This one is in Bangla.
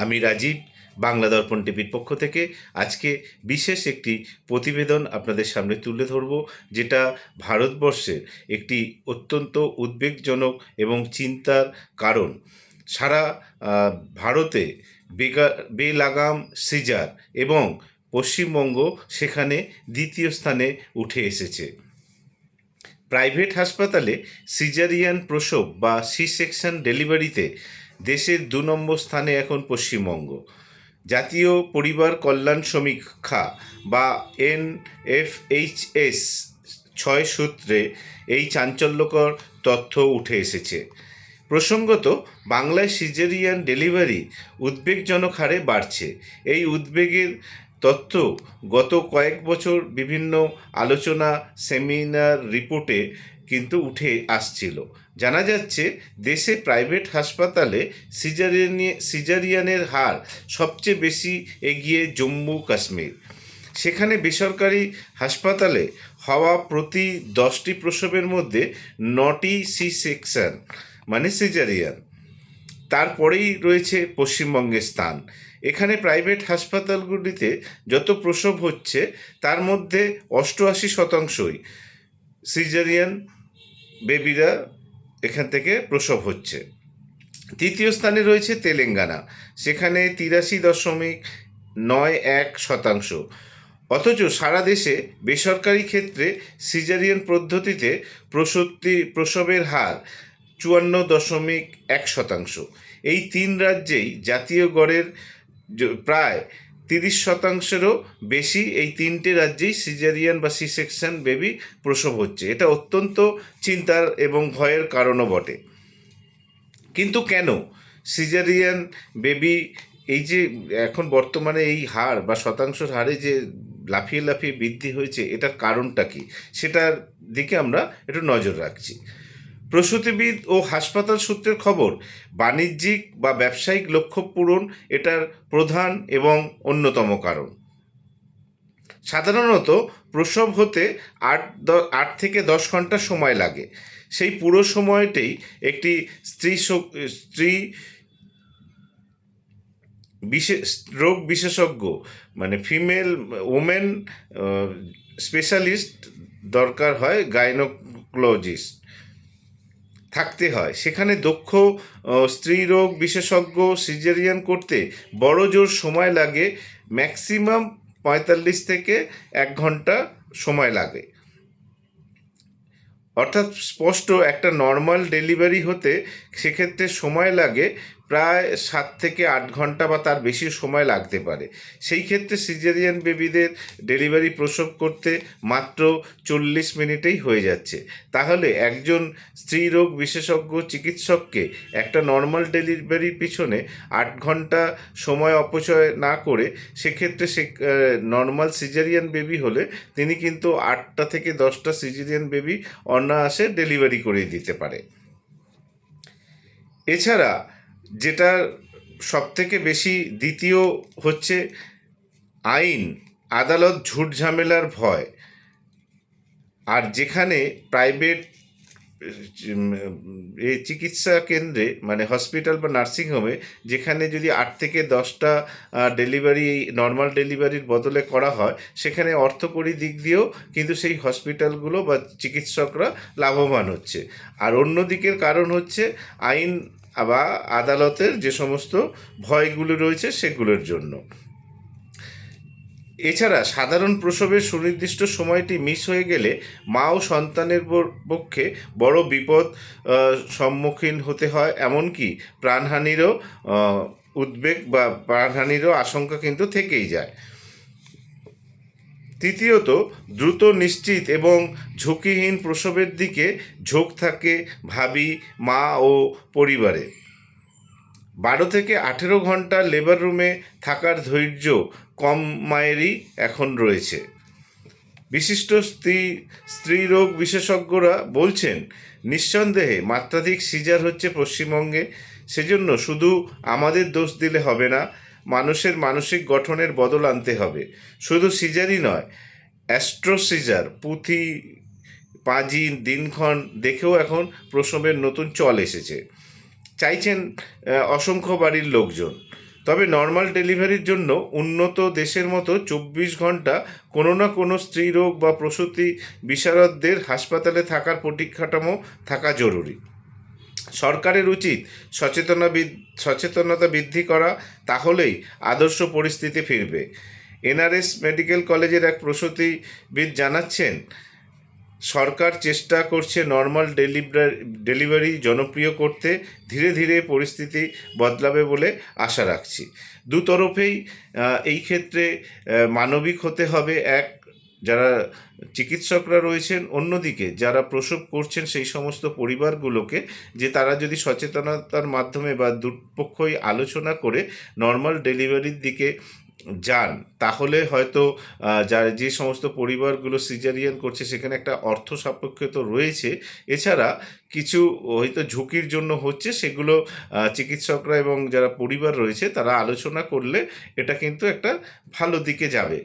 আমি রাজীব, বাংলা দর্পণ টিভির পক্ষ থেকে আজকে বিশেষ একটি প্রতিবেদন আপনাদের সামনে তুলে ধরব, যেটা ভারতবর্ষের একটি অত্যন্ত উদ্বেগজনক এবং চিন্তার কারণ। সারা ভারতে বেলাগাম সিজার এবং পশ্চিমবঙ্গ সেখানে দ্বিতীয় স্থানে উঠে এসেছে। প্রাইভেট হাসপাতালে সিজারিয়ান প্রসব বা সি সেকশন ডেলিভারিতে দেশের ২ নম্বর স্থানে এখন পশ্চিমবঙ্গ। জাতীয় পরিবার কল্যাণ সমীক্ষা বা NFHS ৬ সূত্রে এই চাঞ্চল্যকর তথ্য উঠে এসেছে। প্রসঙ্গত, বাংলায় সিজারিয়ান ডেলিভারি উদ্বেগজনক হারে বাড়ছে। এই উদ্বেগের তথ্য গত কয়েক বছর বিভিন্ন আলোচনা, সেমিনার, রিপোর্টে কিন্তু উঠে আসছিল। জানা যাচ্ছে, দেশে প্রাইভেট হাসপাতালে সিজারিয়ানের হার সবচেয়ে বেশি এগিয়ে জম্মু কাশ্মীর। সেখানে বেসরকারি হাসপাতালে হওয়া প্রতি 10টি প্রসবের মধ্যে 9টি সি সেকশন মানে সিজারিয়ান। তারপরেই রয়েছে পশ্চিমবঙ্গের স্থান। এখানে প্রাইভেট হাসপাতালগুলিতে যত প্রসব হচ্ছে তার মধ্যে 88%ই সিজারিয়ান বেবিরা এখান থেকে প্রসব হচ্ছে। তৃতীয় স্থানে রয়েছে তেলেঙ্গানা, সেখানে 83.91%। অথচ সারা দেশে বেসরকারি ক্ষেত্রে সিজারিয়ান পদ্ধতিতে প্রসবের হার 54.1%। এই 3 রাজ্যেই জাতীয় গড়ের প্রায় 30%-এরও বেশি এই 3টে রাজ্যেই সিজারিয়ান বা সি সেকশন বেবি প্রসব হচ্ছে। এটা অত্যন্ত চিন্তার এবং ভয়ের কারণও বটে। কিন্তু কেন সিজারিয়ান বেবি এই যে এখন বর্তমানে এই হার বা শতাংশের হারে যে লাফিয়ে লাফিয়ে বৃদ্ধি হয়েছে, এটার কারণটা কি, সেটার দিকে আমরা একটু নজর রাখছি। প্রসূতিবিদ ও হাসপাতাল সূত্রের খবর, বাণিজ্যিক বা ব্যবসায়িক লক্ষ্য পূরণ এটার প্রধান এবং অন্যতম কারণ। সাধারণত প্রসব হতে 8 থেকে 10 ঘন্টা সময় লাগে। সেই পুরো সময়টাই একটি স্ত্রী রোগ বিশেষজ্ঞ মানে ফিমেল ওমেন স্পেশালিস্ট দরকার হয়, গাইনোকোলজিস্ট থাকতে হয়। সেখানে দক্ষ স্ত্রীরোগ বিশেষজ্ঞ সিজারিয়ান করতে বড় জোর সময় লাগে, ম্যাক্সিমাম 45 থেকে 1 ঘন্টা সময় লাগে। অর্থাৎ স্পষ্ট একটা নর্মাল ডেলিভারি হতে সেক্ষেত্রে সময় লাগে প্রায় 7 থেকে 8 ঘন্টা বা তার বেশি সময় লাগতে পারে। সেই ক্ষেত্রে সিজারিয়ান বেবিদের ডেলিভারি প্রসব করতে মাত্র 40 মিনিটেই হয়ে যাচ্ছে। তাহলে একজন স্ত্রীরোগ বিশেষজ্ঞ চিকিৎসককে একটা নর্মাল ডেলিভারির পিছনে 8 ঘন্টা সময় অপচয় না করে সেক্ষেত্রে নর্মাল সিজারিয়ান বেবি হলে তিনি কিন্তু 8টা থেকে 10টা সিজারিয়ান বেবি অনায়াসে ডেলিভারি করে দিতে পারে। এছাড়া যেটা সবথেকে বেশি দ্বিতীয় হচ্ছে আইন আদালত ঝুট ঝামেলার ভয়। আর যেখানে প্রাইভেট এই চিকিৎসা কেন্দ্রে মানে হসপিটাল বা নার্সিংহোমে যেখানে যদি 8 থেকে 10টা ডেলিভারি নর্মাল ডেলিভারির বদলে করা হয়, সেখানে অর্থকরী দিক দিয়েও কিন্তু সেই হসপিটালগুলো বা চিকিৎসকরা লাভবান হচ্ছে। আর অন্য দিকের কারণ হচ্ছে আইন বা আদালতের যে সমস্ত ভয়গুলো রয়েছে সেগুলোর জন্য। এছাড়া সাধারণ প্রসবের সুনির্দিষ্ট সময়টি মিস হয়ে গেলে মা ও সন্তানের পক্ষে বড় বিপদ সম্মুখীন হতে হয়, এমনকি প্রাণহানিরও উদ্বেগ বা প্রাণহানিরও আশঙ্কা কিন্তু থেকেই যায়। তৃতীয়ত, দ্রুত, নিশ্চিত এবং ঝুঁকিহীন প্রসবের দিকে ঝোঁক থাকে ভাবি, মা ও পরিবারে। 12 থেকে 18 ঘন্টা লেবার রুমে থাকার ধৈর্য কম মায়েরই এখন রয়েছে। বিশিষ্ট স্ত্রীরোগ বিশেষজ্ঞরা বলছেন, নিঃসন্দেহে মাত্রাধিক সিজার হচ্ছে পশ্চিমবঙ্গে। সেজন্য শুধু আমাদের দোষ দিলে হবে না, মানুষের মানসিক গঠনের বদল আনতে হবে। শুধু সিজারই নয়, অ্যাস্ট্রো সিজার, পুঁথি, পাঁজি, দিনক্ষণ দেখেও এখন প্রসবের নতুন চল এসেছে। চাইছেন অসংখ্য বাড়ির লোকজন। তবে নর্মাল ডেলিভারির জন্য উন্নত দেশের মতো 24 ঘন্টা কোনো না কোনো স্ত্রীরোগ বা প্রসূতি বিশারদদের হাসপাতালে থাকার পরিকাঠামো থাকা জরুরি। সরকারের উচিত সচেতনতা বৃদ্ধি করা, তাহলেই আদর্শ পরিস্থিতি ফিরবে। এনআরএস মেডিকেল কলেজের এক প্রসূতিবিদ জানাচ্ছেন, সরকার চেষ্টা করছে নর্মাল ডেলিভারি জনপ্রিয় করতে। ধীরে ধীরে পরিস্থিতি বদলাবে বলে আশা রাখছি। দুতরফেই এই ক্ষেত্রে মানবিক হতে হবে, এক যারা চিকিৎসকরা রয়েছেন, অন্যদিকে যারা প্রসব করছেন সেই সমস্ত পরিবারগুলোকে, যে তারা যদি সচেতনতার মাধ্যমে বা দুপক্ষই আলোচনা করে নর্মাল ডেলিভারির দিকে যান, তাহলে হয়তো যে সমস্ত পরিবারগুলো সিজারিয়ান করছে সেখানে একটা অর্থ সাপেক্ষ তো রয়েছে, এছাড়া কিছু হয়তো ঝুঁকির জন্য হচ্ছে, সেগুলো চিকিৎসকরা এবং যারা পরিবার রয়েছে তারা আলোচনা করলে এটা কিন্তু একটা ভালো দিকে যাবে।